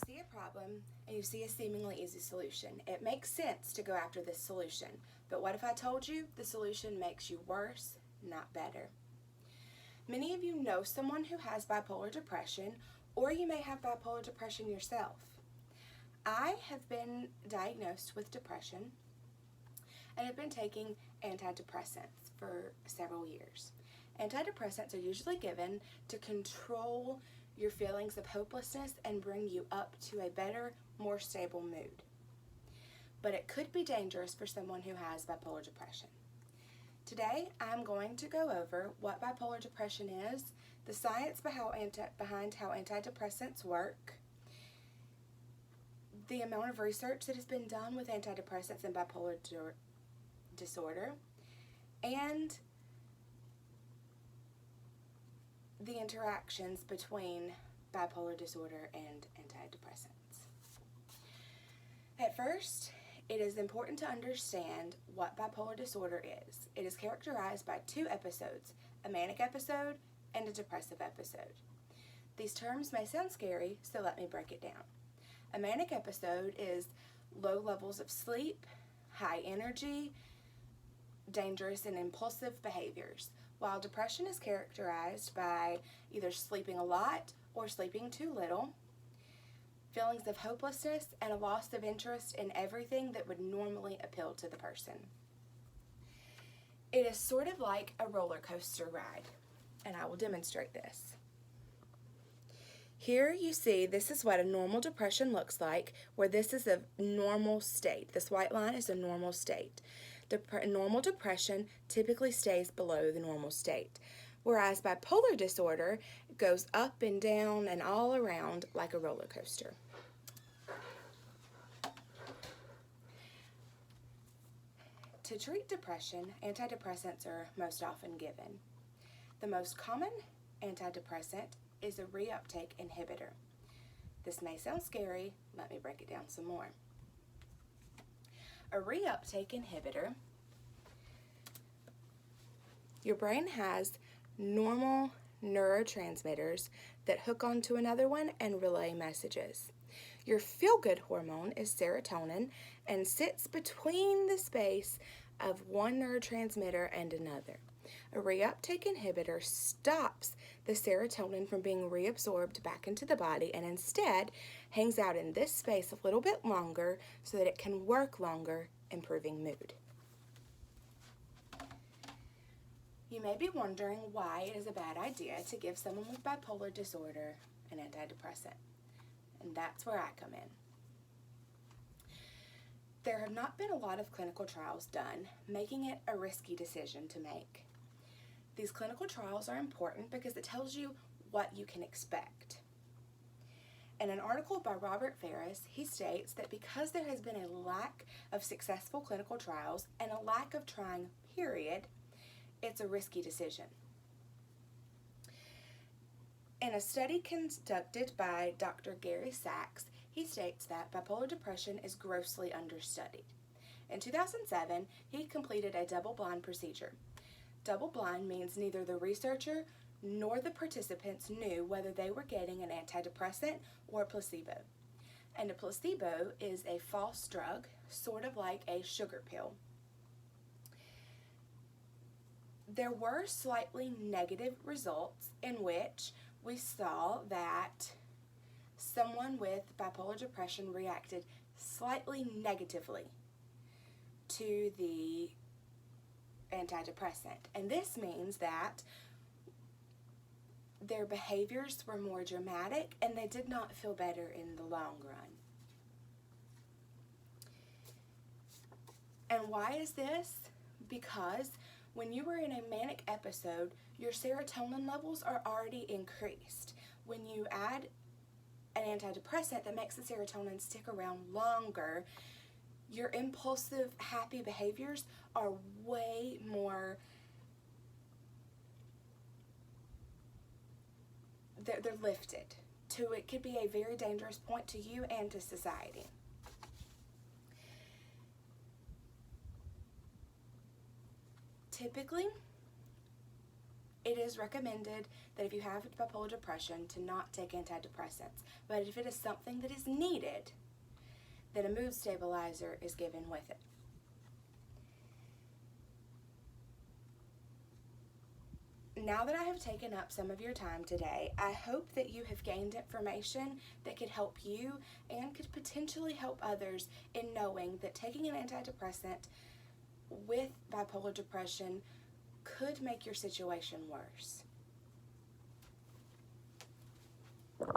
see a problem and you see a seemingly easy solution. It makes sense to go after this solution. But what if I told you the solution makes you worse, not better? Many of you know someone who has bipolar depression, or you may have bipolar depression yourself. I have been diagnosed with depression and have been taking antidepressants for several years. Antidepressants are usually given to control your feelings of hopelessness and bring you up to a better, more stable mood. But it could be dangerous for someone who has bipolar depression. Today, I'm going to go over what bipolar depression is, the science behind how antidepressants work, the amount of research that has been done with antidepressants and bipolar disorder, and the interactions between bipolar disorder and antidepressants. At first, it is important to understand what bipolar disorder is. It is characterized by two episodes, a manic episode and a depressive episode. These terms may sound scary, so let me break it down. A manic episode is low levels of sleep, high energy, dangerous and impulsive behaviors, while depression is characterized by either sleeping a lot or sleeping too little, feelings of hopelessness, and a loss of interest in everything that would normally appeal to the person. It is sort of like a roller coaster ride, and I will demonstrate this. Here you see this is what a normal depression looks like, where this is a normal state. This white line is a normal state. Normal depression typically stays below the normal state, whereas bipolar disorder goes up and down and all around like a roller coaster. To treat depression, antidepressants are most often given. The most common antidepressant is a reuptake inhibitor. This may sound scary. Let me break it down some more. A reuptake inhibitor, your brain has normal neurotransmitters that hook onto another one and relay messages. Your feel-good hormone is serotonin and sits between the space of one neurotransmitter and another. A reuptake inhibitor stops the serotonin from being reabsorbed back into the body and instead hangs out in this space a little bit longer so that it can work longer, improving mood. You may be wondering why it is a bad idea to give someone with bipolar disorder an antidepressant, and that's where I come in. There have not been a lot of clinical trials done, making it a risky decision to make. These clinical trials are important because it tells you what you can expect. In an article by Robert Ferris, he states that because there has been a lack of successful clinical trials and a lack of trying, period, it's a risky decision. In a study conducted by Dr. Gary Sachs, he states that bipolar depression is grossly understudied. In 2007, he completed a double-blind procedure. Double-blind means neither the researcher nor the participants knew whether they were getting an antidepressant or a placebo. And a placebo is a false drug, sort of like a sugar pill. There were slightly negative results in which we saw that someone with bipolar depression reacted slightly negatively to the antidepressant. And this means that their behaviors were more dramatic and they did not feel better in the long run. And why is this? Because when you are in a manic episode, your serotonin levels are already increased. When you add an antidepressant that makes the serotonin stick around longer, your impulsive, happy behaviors are way more, they're lifted to, it could be a very dangerous point to you and to society. Typically, It is recommended that if you have bipolar depression to not take antidepressants, but if it is something that is needed, then a mood stabilizer is given with it. Now that I have taken up some of your time today, I hope that you have gained information that could help you and could potentially help others in knowing that taking an antidepressant with bipolar depression could make your situation worse.